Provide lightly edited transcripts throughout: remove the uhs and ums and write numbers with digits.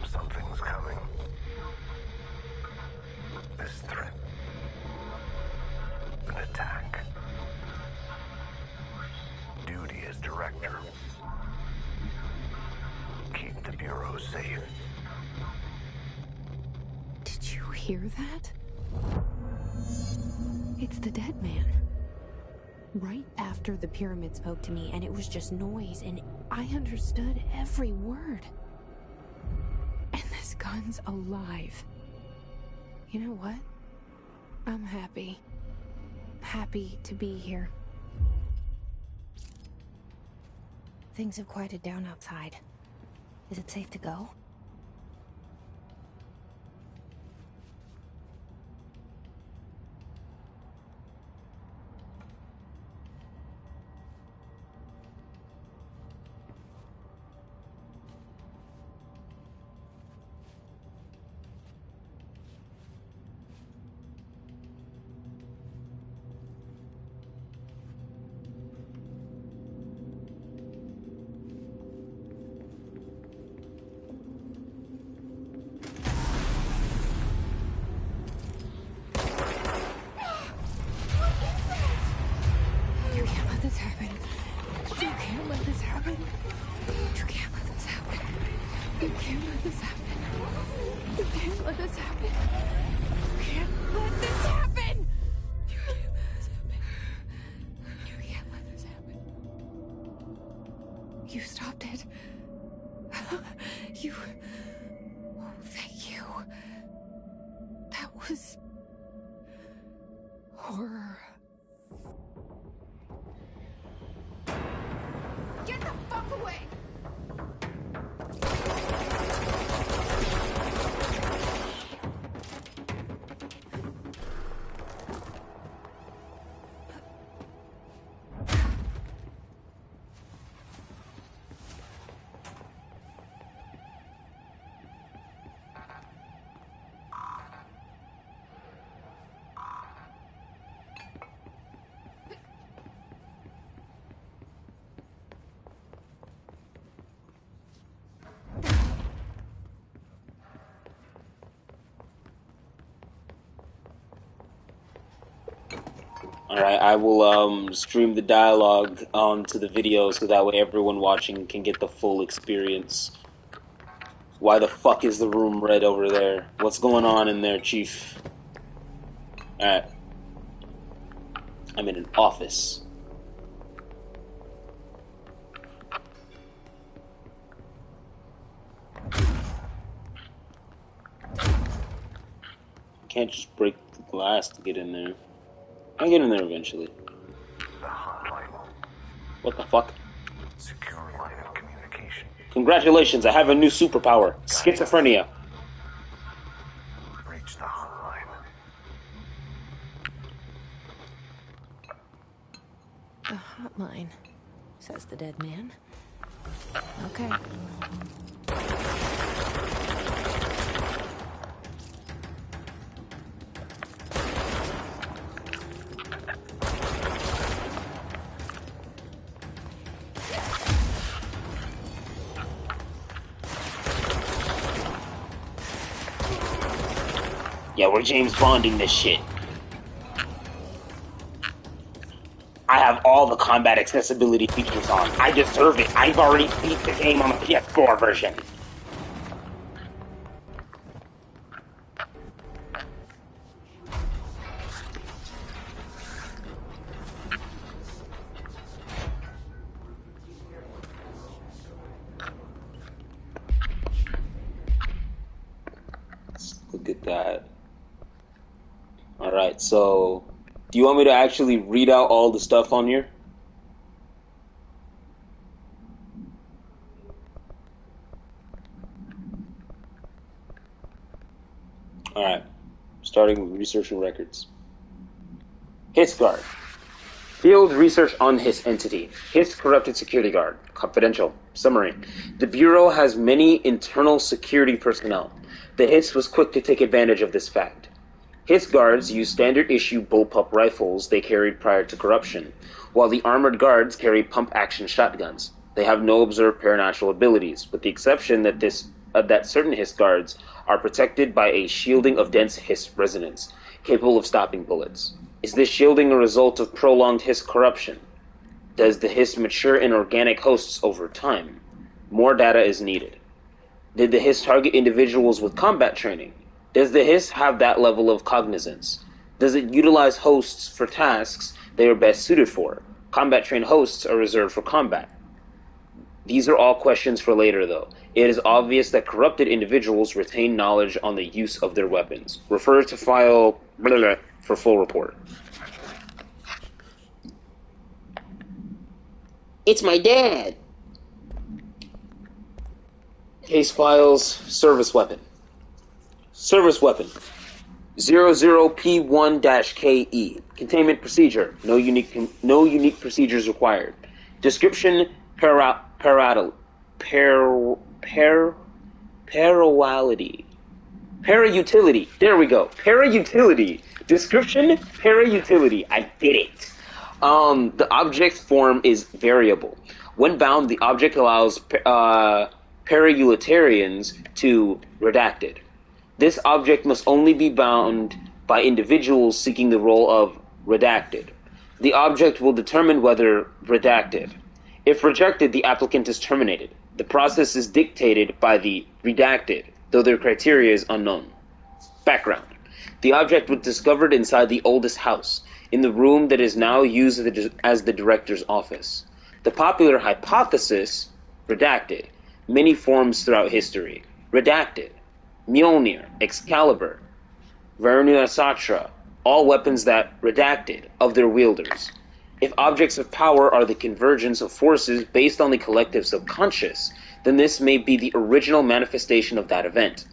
Something's coming. This threat. An attack. Duty as director. Keep the Bureau safe. Did you hear that? It's the dead man. Right after the pyramid spoke to me, and it was just noise, and I understood every word. And this gun's alive. You know what? I'm happy. Happy to be here. Things have quieted down outside. Is it safe to go? You stopped it. You... Oh, thank you. That was... horror. Get the fuck away! Alright, I will stream the dialogue onto the video so that way everyone watching can get the full experience. Why the fuck is the room red over there? What's going on in there, Chief? Alright. I'm in an office. Can't just break the glass to get in there. I'll get in there eventually. The hotline. What the fuck? Secure line of communication. Congratulations, I have a new superpower. Schizophrenia. Reach the hotline. The hotline, says the dead man. Okay. Yeah, we're James Bonding this shit. I have all the combat accessibility features on. I deserve it. I've already beat the game on the PS4 version. Let's look at that. Alright, so do you want me to actually read out all the stuff on here? Alright, starting with research and records. His guard. Field research on his entity. His corrupted security guard. Confidential. Summary. The Bureau has many internal security personnel. The HITS was quick to take advantage of this fact. His guards use standard-issue bullpup rifles they carried prior to corruption, while the armored guards carry pump-action shotguns. They have no observed paranatural abilities, with the exception that certain Hiss guards are protected by a shielding of dense Hiss resonance, capable of stopping bullets. Is this shielding a result of prolonged Hiss corruption? Does the Hiss mature in organic hosts over time? More data is needed. Did the Hiss target individuals with combat training? Does the Hiss have that level of cognizance? Does it utilize hosts for tasks they are best suited for? Combat-trained hosts are reserved for combat. These are all questions for later, though. It is obvious that corrupted individuals retain knowledge on the use of their weapons. Refer to file for full report. It's my dad! Case files, service weapon. Service weapon. 00P1-KE. Containment procedure. No unique procedures required. Description: parautility. Parautility. There we go. Parautility. Description: parautility. I did it. The object form is variable. When bound, the object allows parautilitarians to redacted. This object must only be bound by individuals seeking the role of redacted. The object will determine whether redacted. If rejected, the applicant is terminated. The process is dictated by the redacted, though their criteria is unknown. Background. The object was discovered inside the oldest house, in the room that is now used as the director's office. The popular hypothesis, redacted, many forms throughout history. Redacted. Mjolnir, Excalibur, Varunasatra, all weapons that redacted of their wielders. If objects of power are the convergence of forces based on the collective subconscious, then this may be the original manifestation of that event.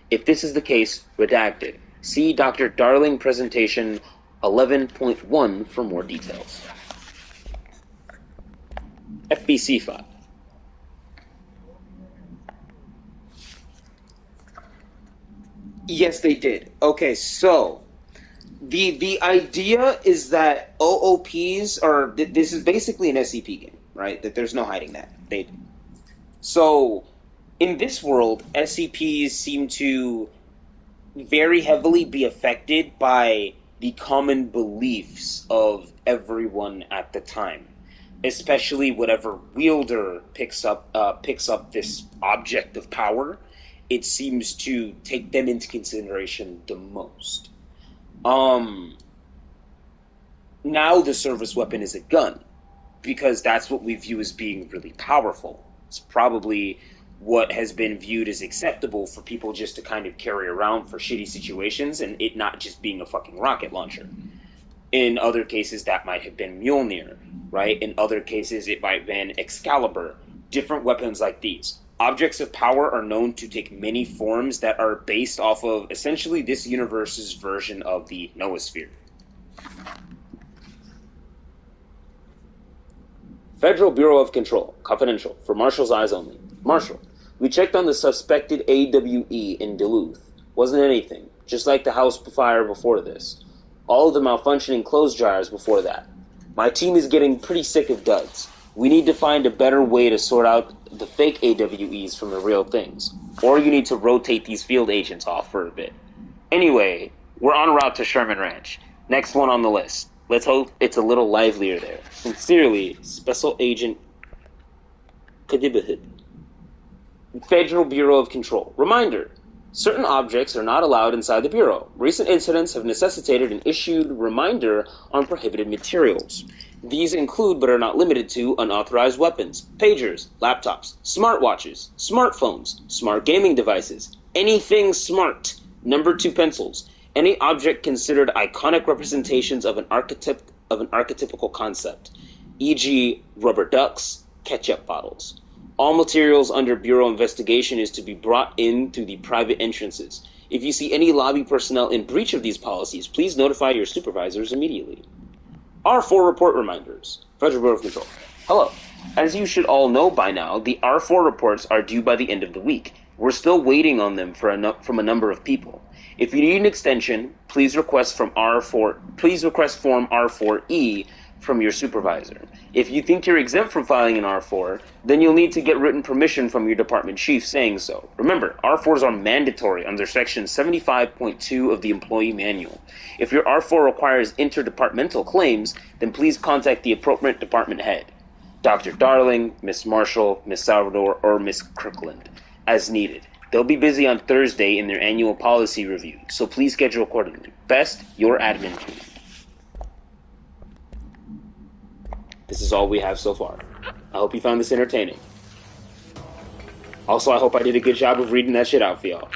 If this is the case, redacted. See Dr. Darling presentation 11.1 for more details. FBC file. Yes, they did. Okay, so the idea is that OOPs are this is basically an SCP game, right? That there's no hiding that. So in this world, SCPs seem to very heavily be affected by the common beliefs of everyone at the time, especially whatever wielder picks up this object of power. It seems to take them into consideration the most. Now the service weapon is a gun, because that's what we view as being really powerful. It's probably what has been viewed as acceptable for people just to kind of carry around for shitty situations, and it not just being a fucking rocket launcher. In other cases, that might have been Mjolnir, right? In other cases, it might have been Excalibur. Different weapons like these. Objects of power are known to take many forms that are based off of essentially this universe's version of the noosphere. Federal Bureau of Control. Confidential. For Marshall's eyes only. Marshall, we checked on the suspected AWE in Duluth. Wasn't anything. Just like the house fire before this. All of the malfunctioning clothes dryers before that. My team is getting pretty sick of duds. We need to find a better way to sort out the fake AWEs from the real things. Or you need to rotate these field agents off for a bit. Anyway, we're en route to Sherman Ranch. Next one on the list. Let's hope it's a little livelier there. Sincerely, Special Agent Kadibahid. Federal Bureau of Control. Reminder. Certain objects are not allowed inside the Bureau. Recent incidents have necessitated an issued reminder on prohibited materials. These include, but are not limited to, unauthorized weapons, pagers, laptops, smartwatches, smartphones, smart gaming devices, anything smart, number 2 pencils, any object considered iconic representations of an archetypical concept, e.g. rubber ducks, ketchup bottles. All materials under Bureau investigation is to be brought in through the private entrances. If you see any lobby personnel in breach of these policies, please notify your supervisors immediately. R4 report reminders. Federal Bureau of Control. Hello. As you should all know by now, the R4 reports are due by the end of the week. We're still waiting on them from a number of people. If you need an extension, please request from R4. Please request form R4E from your supervisor. If you think you're exempt from filing an R4, then you'll need to get written permission from your department chief saying so. Remember, R4s are mandatory under Section 75.2 of the Employee Manual. If your R4 requires interdepartmental claims, then please contact the appropriate department head. Dr. Darling, Miss Marshall, Miss Salvador, or Miss Kirkland, as needed. They'll be busy on Thursday in their annual policy review, so please schedule accordingly. Best, your admin team. This is all we have so far. I hope you found this entertaining. Also, I hope I did a good job of reading that shit out for y'all.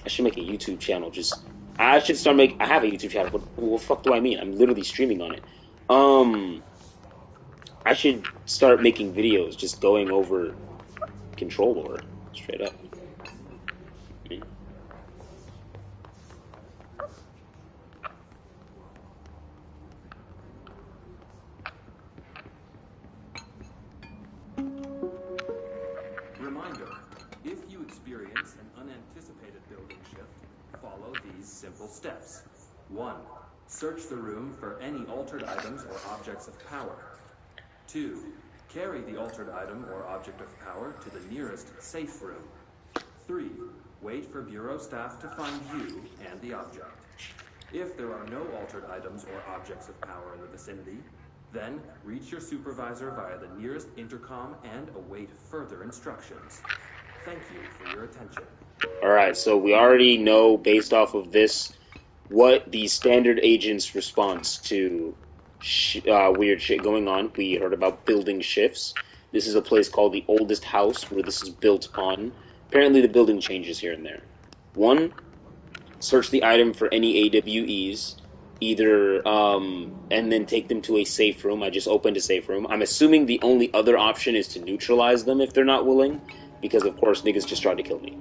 I should make a YouTube channel. I should start I have a YouTube channel, but what the fuck do I mean? I'm literally streaming on it. I should start making videos just going over control lore, straight up. Reminder, if you experience an unanticipated building shift, follow these simple steps. 1. Search the room for any altered items or objects of power. 2. Carry the altered item or object of power to the nearest safe room. 3. Wait for Bureau staff to find you and the object. If there are no altered items or objects of power in the vicinity, then reach your supervisor via the nearest intercom and await further instructions. Thank you for your attention. Alright, so we already know, based off of this, what the standard agent's response to weird shit going on. We heard about building shifts. This is a place called the Oldest House, where this is built on. Apparently the building changes here and there. 1, search the item for any AWEs, and then take them to a safe room. I just opened a safe room. I'm assuming the only other option is to neutralize them if they're not willing, because of course niggas just tried to kill me.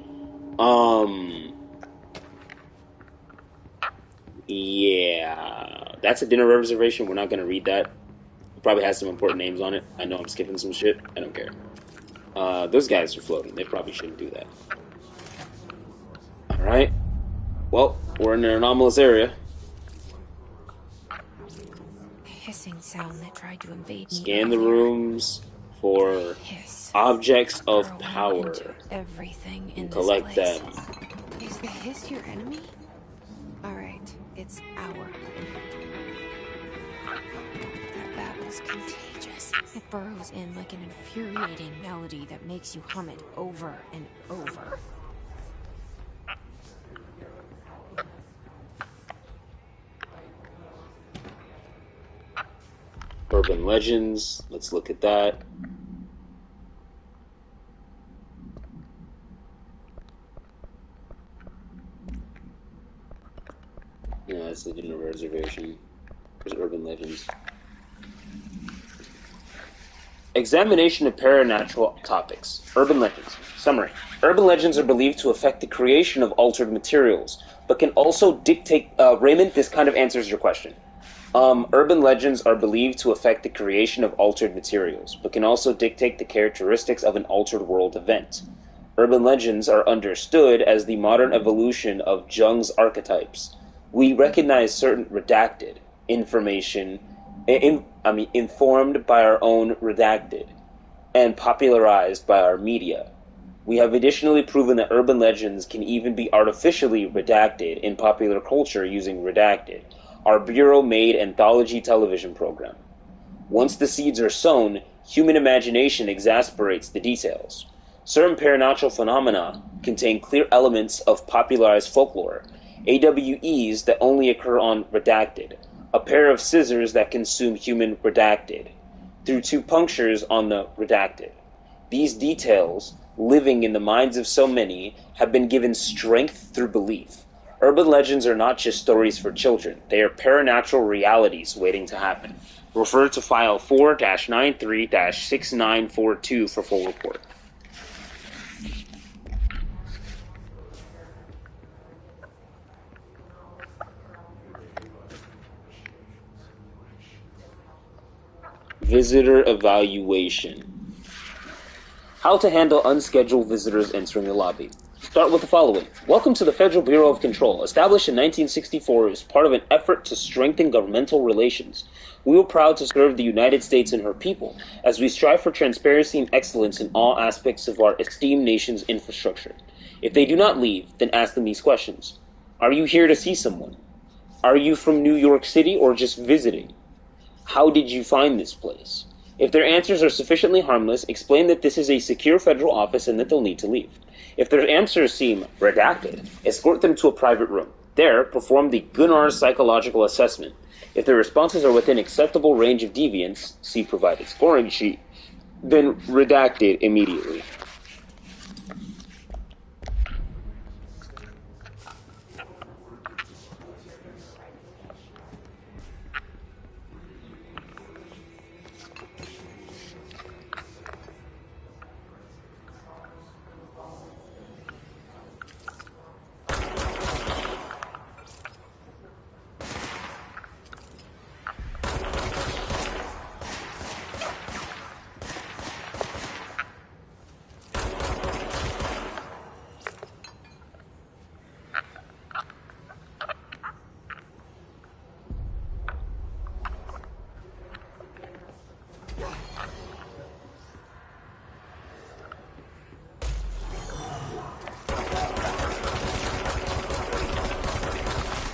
Yeah, that's a dinner reservation. We're not gonna read that. It probably has some important names on it. I know I'm skipping some shit. I don't care. Those guys are floating. They probably shouldn't do that. Alright. Well, we're in an anomalous area. Hissing sound that tried to invade me. Scan the rooms for objects of power. Everything in and collect this place. them. Is the hiss your enemy? Alright, it's our enemy. That babble's contagious. It burrows in like an infuriating melody that makes you hum it over and over. Urban legends. Let's look at that. Yeah, that's the dinner reservation. There's urban legends. Examination of paranatural topics. Urban legends. Summary. Urban legends are believed to affect the creation of altered materials, but can also dictate... Raymond, this kind of answers your question. Urban legends are believed to affect the creation of altered materials, but can also dictate the characteristics of an altered world event. Urban legends are understood as the modern evolution of Jung's archetypes. We recognize certain redacted information, informed by our own redacted, and popularized by our media. We have additionally proven that urban legends can even be artificially redacted in popular culture using redacted, our Bureau-made anthology television program. Once the seeds are sown, human imagination exasperates the details. Certain paranatural phenomena contain clear elements of popularized folklore, AWEs that only occur on redacted, a pair of scissors that consume human redacted, through 2 punctures on the redacted. These details, living in the minds of so many, have been given strength through belief. Urban legends are not just stories for children. They are paranatural realities waiting to happen. Refer to file 4-93-6942 for full report. Visitor evaluation. How to handle unscheduled visitors entering the lobby. Start with the following. Welcome to the Federal Bureau of Control, established in 1964 as part of an effort to strengthen governmental relations. We are proud to serve the United States and her people, as we strive for transparency and excellence in all aspects of our esteemed nation's infrastructure. If they do not leave, then ask them these questions. Are you here to see someone? Are you from New York City or just visiting? How did you find this place? If their answers are sufficiently harmless, explain that this is a secure federal office and that they'll need to leave. If their answers seem redacted, escort them to a private room. There, perform the Gunnar's psychological assessment. If their responses are within acceptable range of deviance, see provided scoring sheet, then redact it immediately.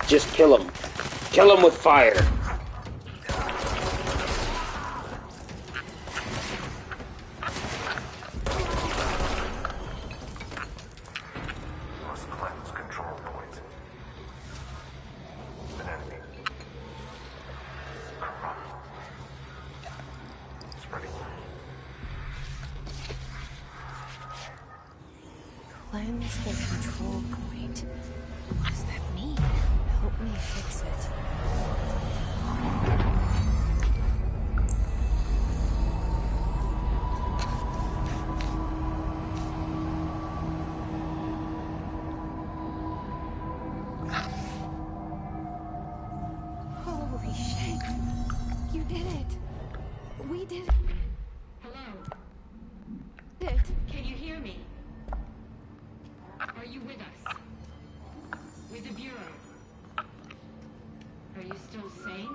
Just kill him. Kill him with fire. Must cleanse control point. An enemy. Corrupt. Spreading. Cleanse the control point. What does that mean? Help me fix it. Holy shit. You did it. We did Hello? it. Can you hear me? Are you with us? With the Bureau? Are you still sane?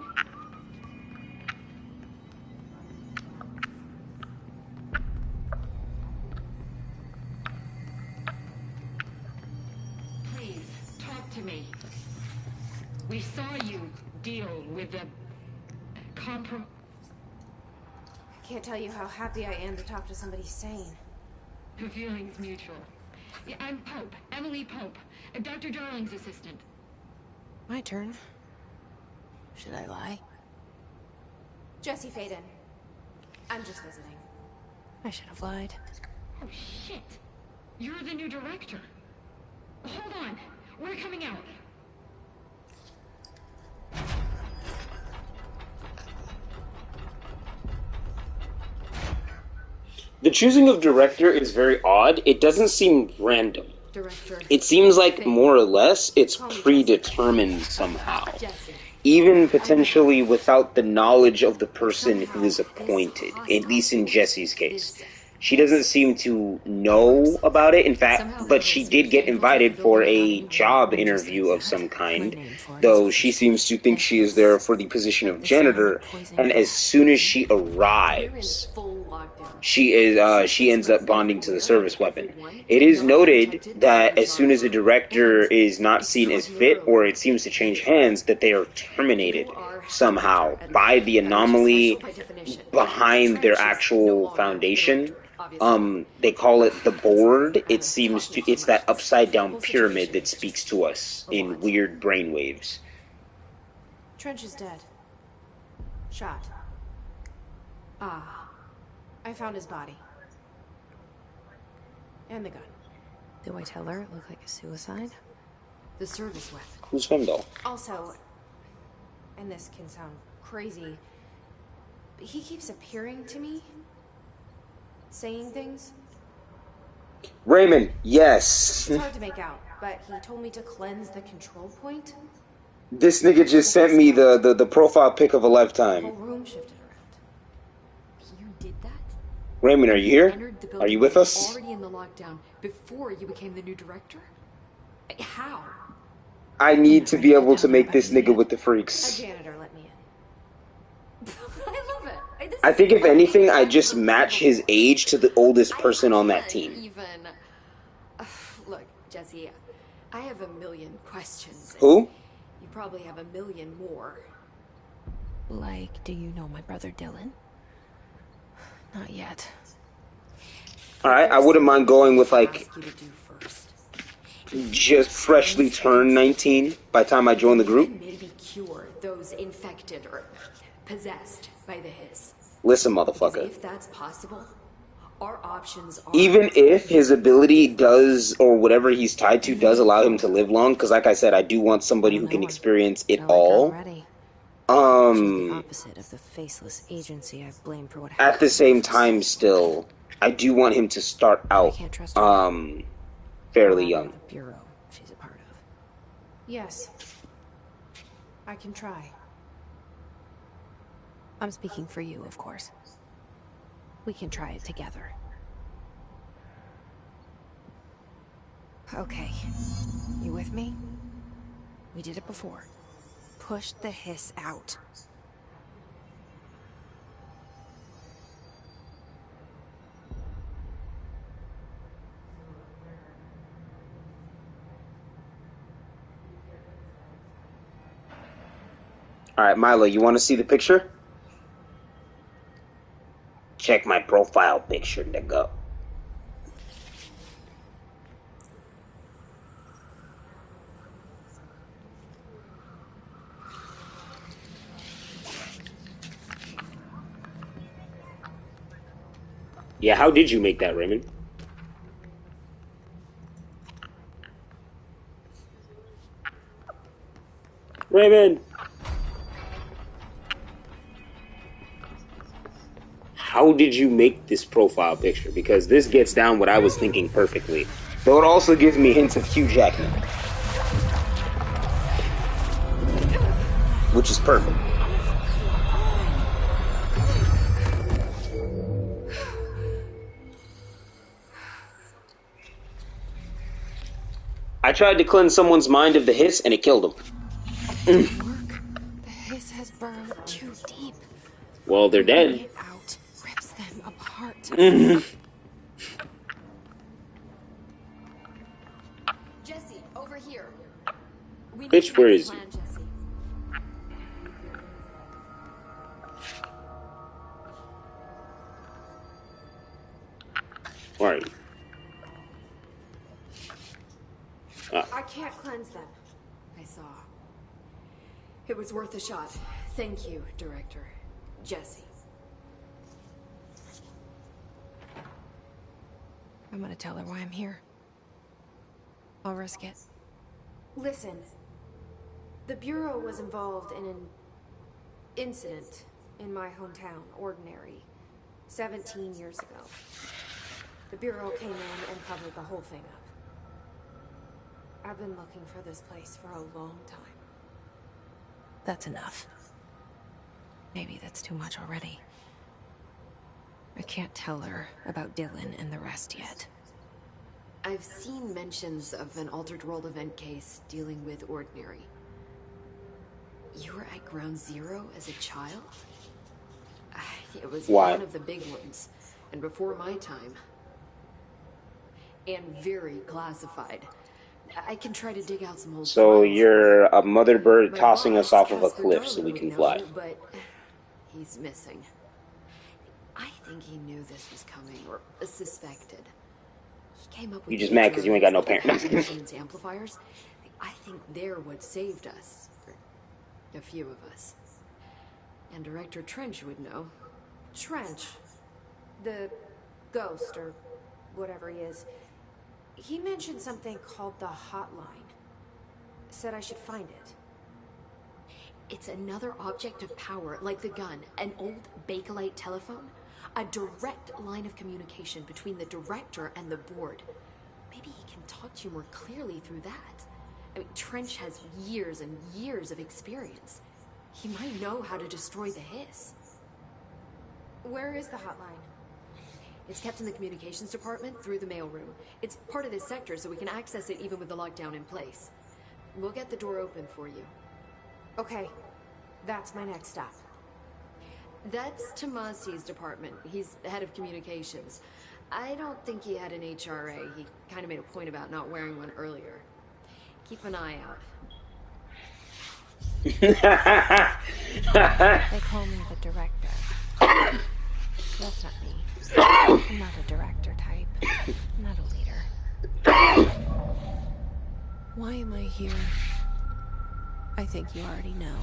Please, talk to me. We saw you deal with the comprom... I can't tell you how happy I am to talk to somebody sane. The feeling's mutual. Yeah, I'm Pope, Emily Pope, Dr. Darling's assistant. My turn. Should I lie? Jesse Faden. I'm just visiting. I should have lied. Oh, shit. You're the new director. Hold on. We're coming out. The choosing of director is very odd. It doesn't seem random. Director. It seems like more or less it's predetermined somehow. Even potentially without the knowledge of the person who is appointed, at least in Jesse's case. She doesn't seem to know about it, in fact, but she did get invited for a job interview of some kind, though she seems to think she is there for the position of janitor, and as soon as she arrives, she ends up bonding to the service weapon. It is noted that as soon as a director is not seen as fit, or it seems to change hands, that they are terminated somehow by the anomaly behind their actual foundation. They call it the board. It seems to, it's that upside down pyramid that speaks to us in weird brainwaves. Trench is dead. Shot. Ah. I found his body. And the gun. Do I tell her it looked like a suicide? The service weapon. Who's him though? Also, and this can sound crazy, but he keeps appearing to me. Saying things. Raymond, yes. It's hard to make out, but he told me to cleanse the control point. This nigga just sent me the profile pic of a The lifetime. whole room shifted around. You did that? Raymond, are you here? Entered the Are building you with us? already in the lockdown before you became the new director? How? I need to be able to make this nigga with the A freaks. janitor let me in. I love it. This I is think if way anything, I better just than match before. his age to the oldest person on that I team. can't even. Look, Jesse, I have a million questions. and Who? You probably have a million more. Like, do you know my brother Dylan? Not yet. Alright, I There's wouldn't mind going with, something I like, ask you to do first. just freshly turned 19 by the time I join the You group. can maybe cure those infected or possessed by the hiss. Listen, Because motherfucker. if that's possible, our options are Even if his ability does, or whatever he's tied to, does allow him to live long, because like I said, I do want somebody who can experience it I like her all. already. She's the opposite of the faceless agency I've blamed for what happened. At the same time, still, I do want him to start I out, can't trust her. fairly Or young. The bureau she's a part of. Yes. I can try. I'm speaking for you, of course. We can try it together. Okay. You with me? We did it before. Push the hiss out. Alright, Milo, you want to see the picture? Check my profile picture, nigga. Yeah, how did you make that, Raymond? Raymond! How did you make this profile picture? Because this gets down what I was thinking perfectly. Though it also gives me hints of Hugh Jackman. Which is perfect. I tried to cleanse someone's mind of the hiss and it killed him. Work. The hiss has burrowed too deep. Well, they're Pulling dead. it out rips them apart. Jesse, over here. We need Bitch, to where make a is he? plan, Jesse. Where are you? I can't cleanse them. I saw. It was worth a shot. Thank you, Director. Jesse. I'm gonna tell her why I'm here. I'll risk it. Listen, the Bureau was involved in an incident in my hometown, Ordinary, 17 years ago. The Bureau came in and covered the whole thing up. I've been looking for this place for a long time. That's enough. Maybe that's too much already. I can't tell her about Dylan and the rest yet. I've seen mentions of an Altered World event case dealing with Ordinary. You were at Ground Zero as a child? It was Why? one of the big ones, and before my time. And very classified. I can try to dig out some old So files. you're a mother bird My tossing us boss, off of a Casper cliff so Darling, we would can know, fly. But he's missing. I think he knew this was coming, or suspected. He came up with You just mad 'cause you ain't got no parents. Resonance amplifiers. I think they're what saved us. Or a few of us. And Director Trench would know. Trench, the ghost, or whatever he is, he mentioned something called the hotline. Said I should find it. It's another object of power, like the gun, an old Bakelite telephone. A direct line of communication between the director and the board. Maybe he can talk to you more clearly through that. I mean, Trench has years and years of experience. He might know how to destroy the hiss. Where is the hotline? It's kept in the communications department through the mailroom. It's part of this sector, so we can access it even with the lockdown in place. We'll get the door open for you. Okay, that's my next stop. That's Tomasi's department. He's head of communications. I don't think he had an HRA. He kind of made a point about not wearing one earlier. Keep an eye out. They call me the director. That's not me. I'm not a director type. I'm not a leader. Why am I here? I think you already know.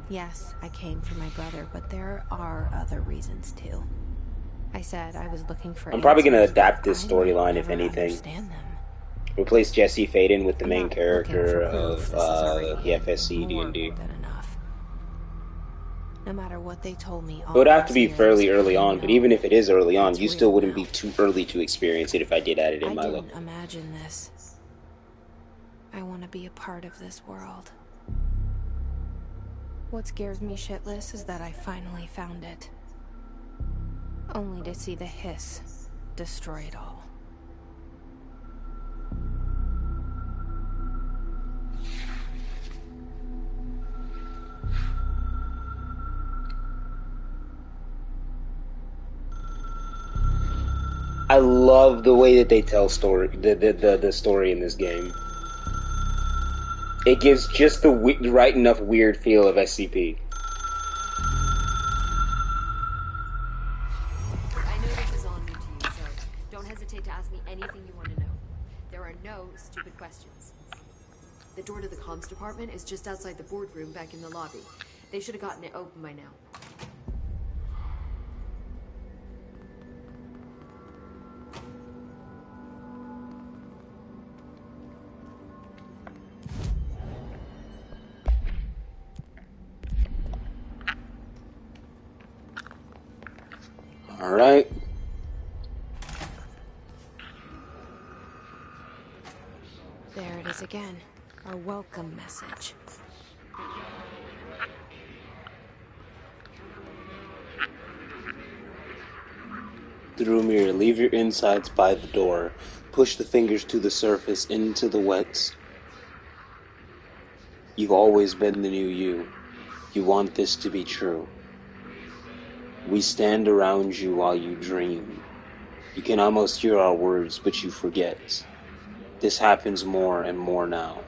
Yes, I came for my brother, but there are other reasons too. I said I was looking for I'm probably gonna answers, adapt but this I storyline, might if never anything. understand them. Replace Jesse Faden with the I'm main not character looking for proof. of This is already the FSC more D&D. than enough. No matter what they told me, It would have to be all these fairly years, early I on, but know even if it is early on, it's you still real wouldn't now. be too early to experience it if I did add it in I Milo. didn't imagine this. I want to be a part of this world. What scares me shitless is that I finally found it. Only to see the hiss destroy it all. I love the way that they tell the story in this game. It gives just the right enough weird feel of SCP. I know this is all new to you, so don't hesitate to ask me anything you want to know. There are no stupid questions. The door to the comms department is just outside the boardroom back in the lobby. They should have gotten it open by now. Alright. There it is again. Our welcome message. Through mirror, leave your insides by the door. Push the fingers to the surface, into the wets. You've always been the new you. You want this to be true. We stand around you while you dream. You can almost hear our words, but you forget. This happens more and more now.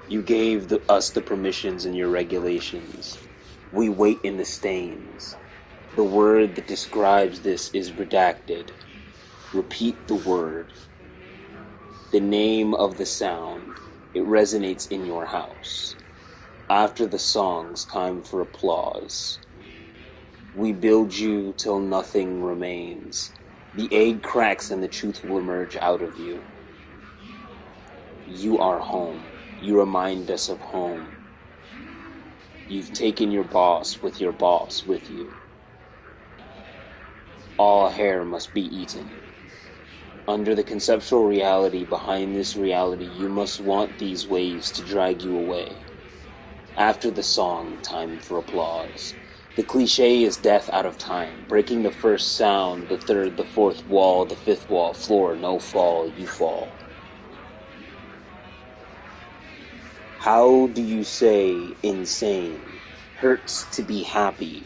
You gave us the permissions and your regulations. We wait in the stains. The word that describes this is redacted. Repeat the word. The name of the sound. It resonates in your house. After the songs, time for applause. We build you till nothing remains. The egg cracks and the truth will emerge out of you. You are home. You remind us of home. You've taken your boss with you. All hair must be eaten. Under the conceptual reality behind this reality, you must want these waves to drag you away. After the song, time for applause. The cliche is death out of time, breaking the first sound, the third, the fourth wall, the fifth wall, floor, no fall, you fall. How do you say insane? Hurts to be happy.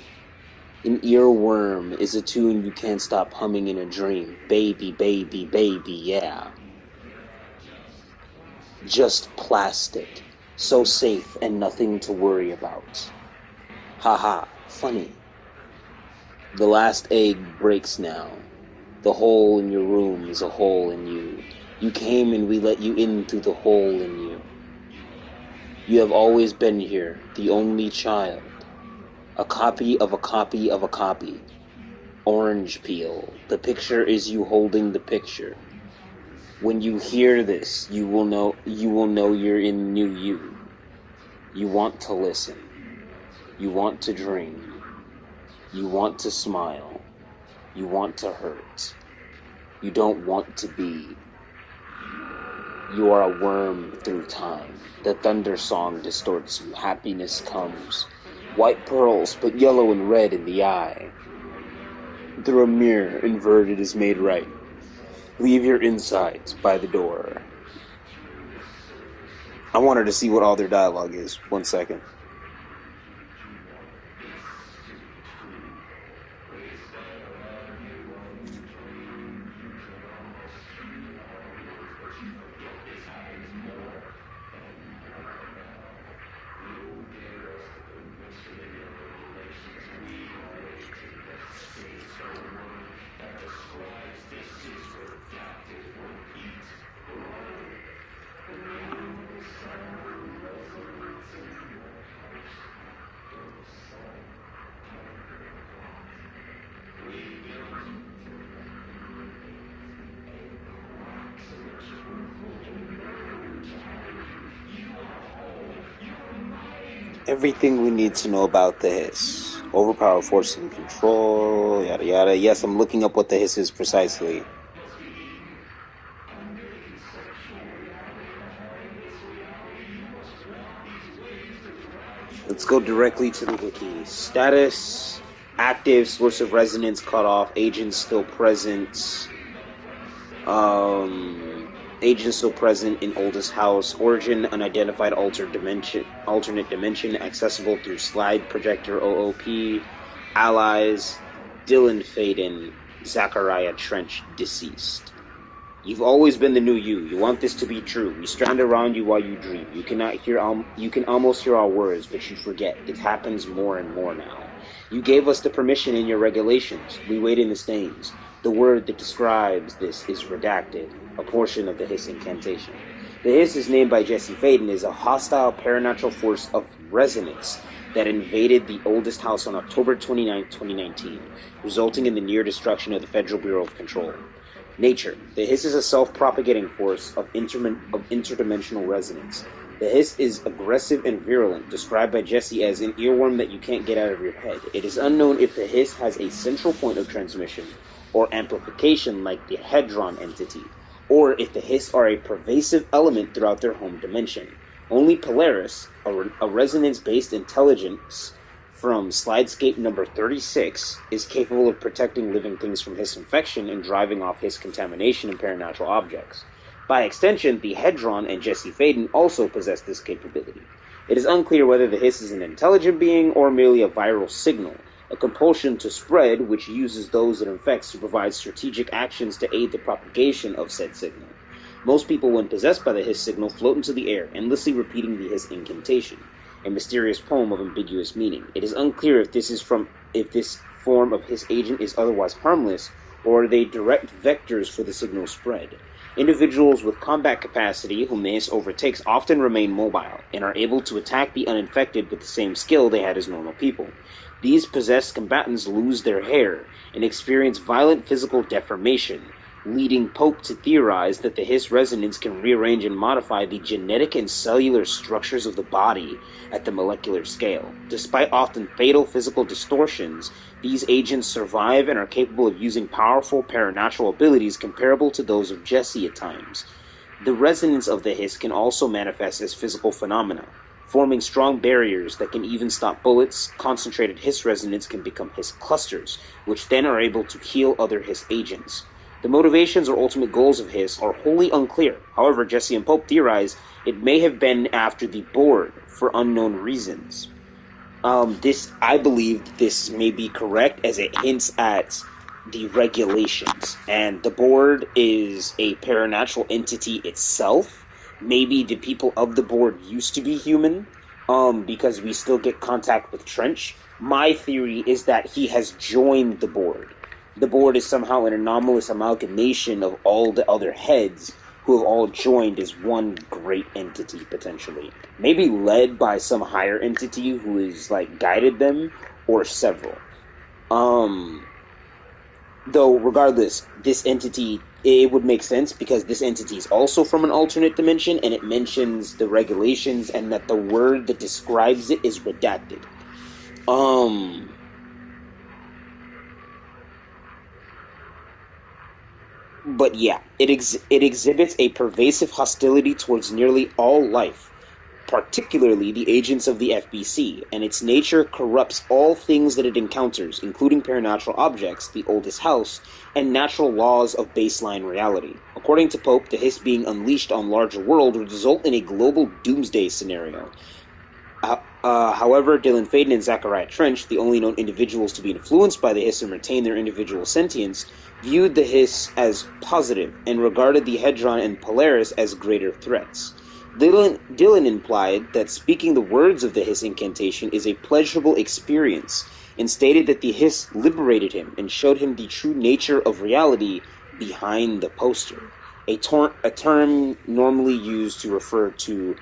An earworm is a tune you can't stop humming in a dream. Baby, baby, baby, yeah. Just plastic. So safe and nothing to worry about. Haha, funny. The last egg breaks now. The hole in your room is a hole in you. You came and we let you in through the hole in you. You have always been here, the only child. A copy of a copy of a copy. Orange peel. The picture is you holding the picture. When you hear this, you will know you're in new you. You want to listen. You want to dream. You want to smile. You want to hurt. You don't want to be. You are a worm through time. The thunder song distorts you. Happiness comes. White pearls, but yellow and red in the eye. Through a mirror inverted is made right. Leave your insides by the door. I wanted to see what all their dialogue is. 1 second. Everything we need to know about the hiss. Overpower, force, and control, yada yada. Yes, I'm looking up what the hiss is precisely. Let's go directly to the wiki. Status, active, source of resonance cut off, agents still present. Agent still present in oldest house. Origin unidentified alternate dimension accessible through slide projector OOP. Allies Dylan Faden, Zachariah Trench deceased. You've always been the new you. You want this to be true. We strand around you while you dream. You can almost hear our words, but you forget. It happens more and more now. You gave us the permission in your regulations. We wait in the stains. The word that describes this is redacted, a portion of the Hiss incantation. The Hiss is named by Jesse Faden as a hostile paranatural force of resonance that invaded the oldest house on October 29, 2019, resulting in the near destruction of the Federal Bureau of Control. Nature. The Hiss is a self-propagating force of interdimensional resonance. The Hiss is aggressive and virulent, described by Jesse as an earworm that you can't get out of your head. It is unknown if the Hiss has a central point of transmission or amplification like the Hedron entity, or if the Hiss are a pervasive element throughout their home dimension. Only Polaris, a resonance-based intelligence from Slidescape number 36, is capable of protecting living things from Hiss infection and driving off Hiss contamination in paranatural objects. By extension, the Hedron and Jesse Faden also possess this capability. It is unclear whether the Hiss is an intelligent being or merely a viral signal, a compulsion to spread which uses those it infects to provide strategic actions to aid the propagation of said signal. Most people, when possessed by the Hiss signal, float into the air, endlessly repeating the Hiss incantation, a mysterious poem of ambiguous meaning. It is unclear if this form of Hiss agent is otherwise harmless, or are they direct vectors for the signal spread. Individuals with combat capacity whom the Hiss overtakes often remain mobile, and are able to attack the uninfected with the same skill they had as normal people. These possessed combatants lose their hair and experience violent physical deformation, leading Pope to theorize that the Hiss resonance can rearrange and modify the genetic and cellular structures of the body at the molecular scale. Despite often fatal physical distortions, these agents survive and are capable of using powerful paranatural abilities comparable to those of Jesse at times. The resonance of the Hiss can also manifest as physical phenomena, forming strong barriers that can even stop bullets. Concentrated Hiss resonance can become Hiss clusters, which then are able to heal other Hiss agents. The motivations or ultimate goals of Hiss are wholly unclear. However, Jesse and Pope theorize it may have been after the board for unknown reasons. I believe this may be correct as it hints at the regulations, and the board is a paranatural entity itself. Maybe the people of the board used to be human, because we still get contact with Trench. My theory is that he has joined the board. The board is somehow an anomalous amalgamation of all the other heads who have all joined as one great entity, potentially. Maybe led by some higher entity who has, guided them, or several. Though, regardless, this entity, it would make sense because this entity is also from an alternate dimension, and it mentions the regulations, and that the word that describes it is redacted. But yeah, it exhibits a pervasive hostility towards nearly all life, particularly the agents of the FBC, and its nature corrupts all things that it encounters, including paranatural objects, the oldest house, and natural laws of baseline reality. According to Pope, the Hiss being unleashed on larger world would result in a global doomsday scenario. However, Dylan Faden and Zachariah Trench, the only known individuals to be influenced by the Hiss and retain their individual sentience, viewed the Hiss as positive and regarded the Hedron and Polaris as greater threats. Dylan implied that speaking the words of the Hiss incantation is a pleasurable experience, and stated that the Hiss liberated him and showed him the true nature of reality behind the poster, a term normally used to refer to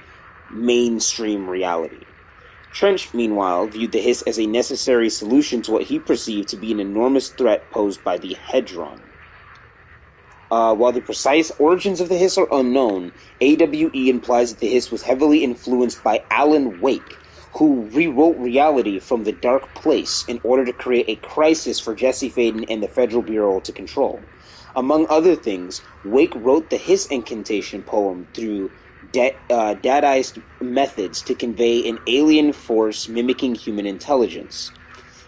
mainstream reality. Trench, meanwhile, viewed the Hiss as a necessary solution to what he perceived to be an enormous threat posed by the Hedron. While the precise origins of the Hiss are unknown, AWE implies that the Hiss was heavily influenced by Alan Wake, who rewrote reality from the Dark Place in order to create a crisis for Jesse Faden and the Federal Bureau to control. Among other things, Wake wrote the Hiss incantation poem through Dadaist methods to convey an alien force mimicking human intelligence.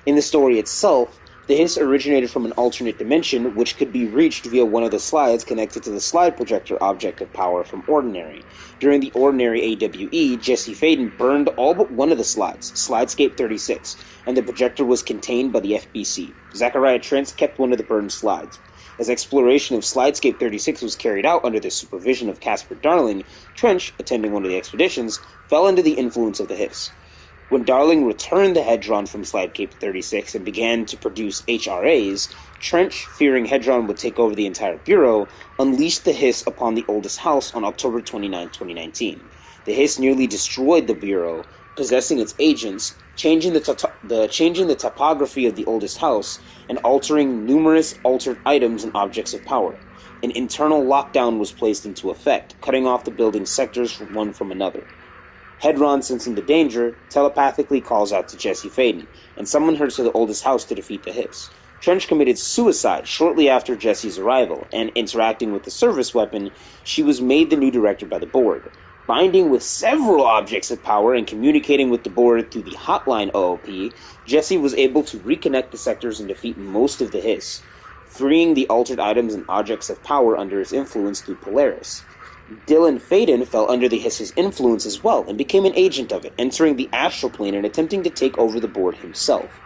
In the story itself, the Hiss originated from an alternate dimension which could be reached via one of the slides connected to the slide projector object of power from Ordinary. During the Ordinary AWE, Jesse Faden burned all but one of the slides, Slidescape 36, and the projector was contained by the FBC. Zachariah Trent kept one of the burned slides. As exploration of Slidescape 36 was carried out under the supervision of Casper Darling, Trench, attending one of the expeditions, fell under the influence of the Hiss. When Darling returned the Hedron from Slidescape 36 and began to produce HRAs, Trench, fearing Hedron would take over the entire Bureau, unleashed the Hiss upon the oldest house on October 29, 2019. The Hiss nearly destroyed the Bureau, possessing its agents, changing the topography of the oldest house, and altering numerous altered items and objects of power. An internal lockdown was placed into effect, cutting off the building's sectors one from another. Hedron, sensing the danger, telepathically calls out to Jesse Faden, and summoned her to the oldest house to defeat the Hiss. Trench committed suicide shortly after Jesse's arrival, and interacting with the service weapon, she was made the new director by the board. Binding with several objects of power and communicating with the board through the hotline OOP, Jesse was able to reconnect the sectors and defeat most of the Hiss, freeing the altered items and objects of power under his influence through Polaris. Dylan Faden fell under the Hiss's influence as well and became an agent of it, entering the astral plane and attempting to take over the board himself.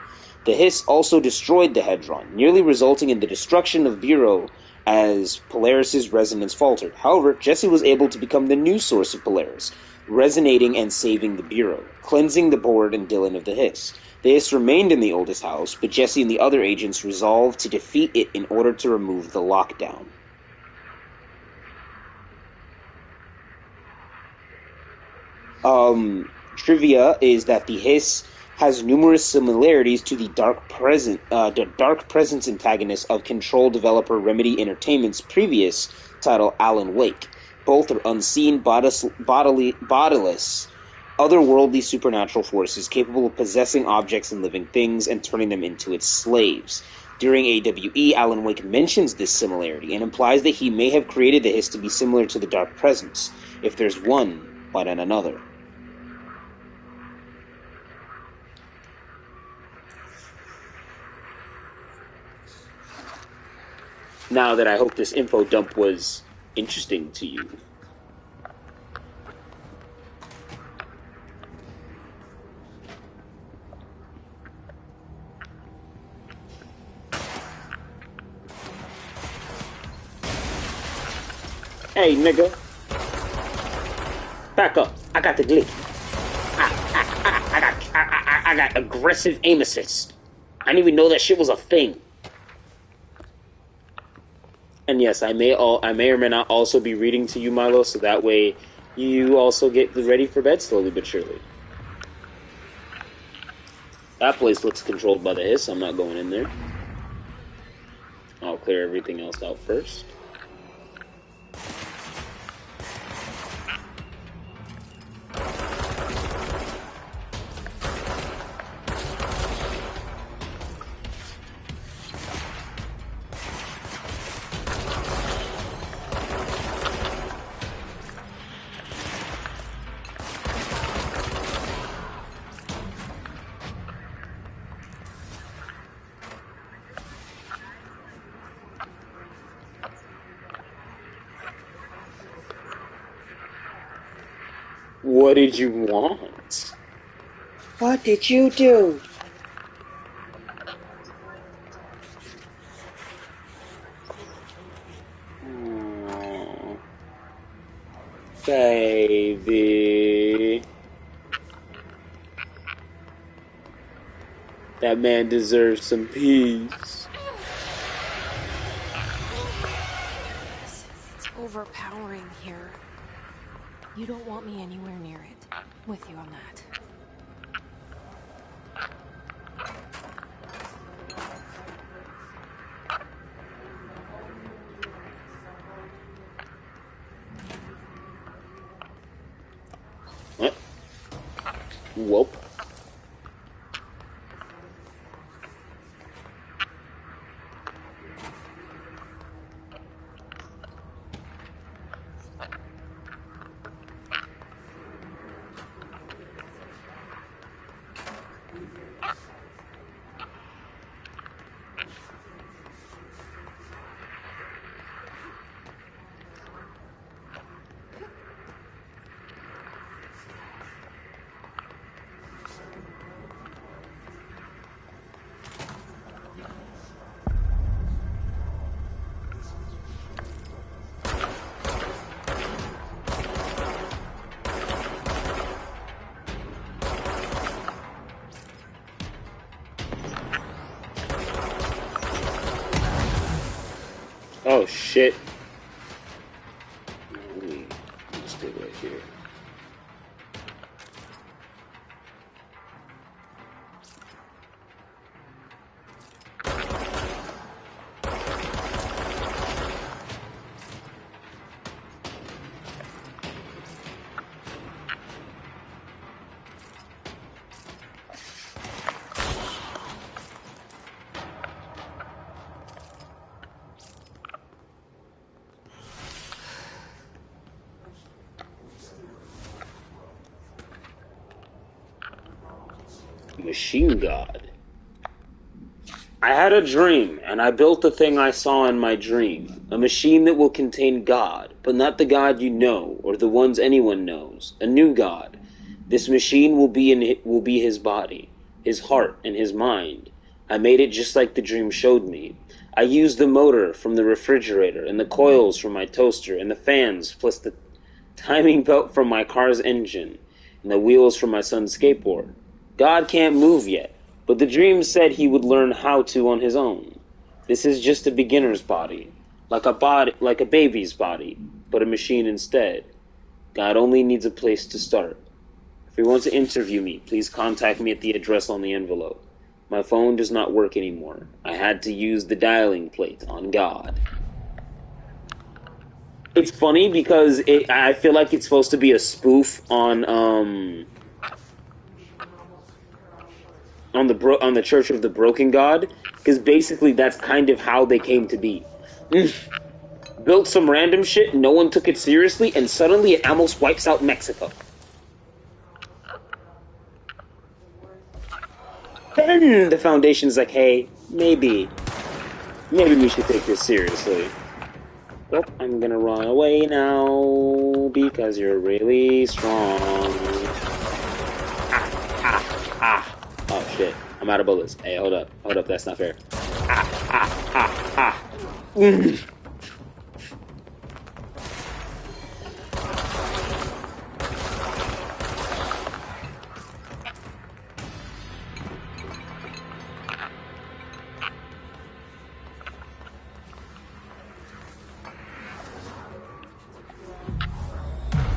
The Hiss also destroyed the Hedron, nearly resulting in the destruction of Bureau as Polaris's resonance faltered. However, Jesse was able to become the new source of Polaris, resonating and saving the Bureau, cleansing the board and Dylan of the Hiss. The Hiss remained in the oldest house, but Jesse and the other agents resolved to defeat it in order to remove the lockdown. Trivia is that the Hiss has numerous similarities to the Dark Presence antagonist of Control developer Remedy Entertainment's previous title, Alan Wake. Both are unseen, bodiless, otherworldly supernatural forces capable of possessing objects and living things and turning them into its slaves. During AWE, Alan Wake mentions this similarity and implies that he may have created the Hiss to be similar to the Dark Presence. If there's one, why not another? Now that I hope this info dump was interesting to you. Hey, nigga. Back up. I got the glick. I got aggressive aim assist. I didn't even know that shit was a thing. And yes, I may or may not also be reading to you, Milo, so that way you also get ready for bed slowly but surely. That place looks controlled by the Hiss. I'm not going in there. I'll clear everything else out first. What did you want? What did you do? Oh, baby. That man deserves some peace. It's overpowering here. You don't want me anywhere near it. With you on that. What? Whoop. Oh shit. Let me stay right here. Machine God. I had a dream, and I built the thing I saw in my dream. A machine that will contain God, but not the God you know, or the ones anyone knows. A new God. This machine will be his body, his heart, and his mind. I made it just like the dream showed me. I used the motor from the refrigerator, and the coils from my toaster, and the fans, plus the timing belt from my car's engine, and the wheels from my son's skateboard. God can't move yet, but the dream said he would learn how to on his own. This is just a beginner's body, like a baby's body, but a machine instead. God only needs a place to start. If he wants to interview me, please contact me at the address on the envelope. My phone does not work anymore. I had to use the dialing plate on God. It's funny because I feel like it's supposed to be a spoof on the Church of the Broken God, because basically that's kind of how they came to be. Built some random shit, no one took it seriously, and suddenly it almost wipes out Mexico. Then the Foundation's like, hey, maybe we should take this seriously. Well, I'm gonna run away now because you're really strong. Oh shit, I'm out of bullets. Hey, hold up, that's not fair.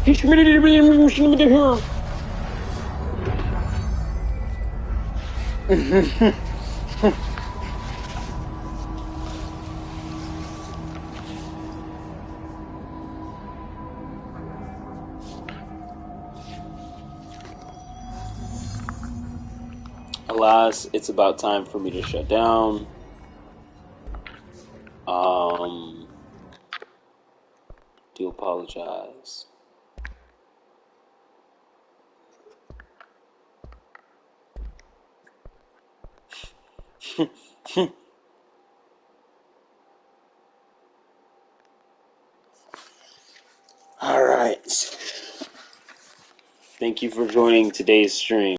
He's ready to be in the machine to her. Alas, it's about time for me to shut down. Do apologize. All right. Thank you for joining today's stream.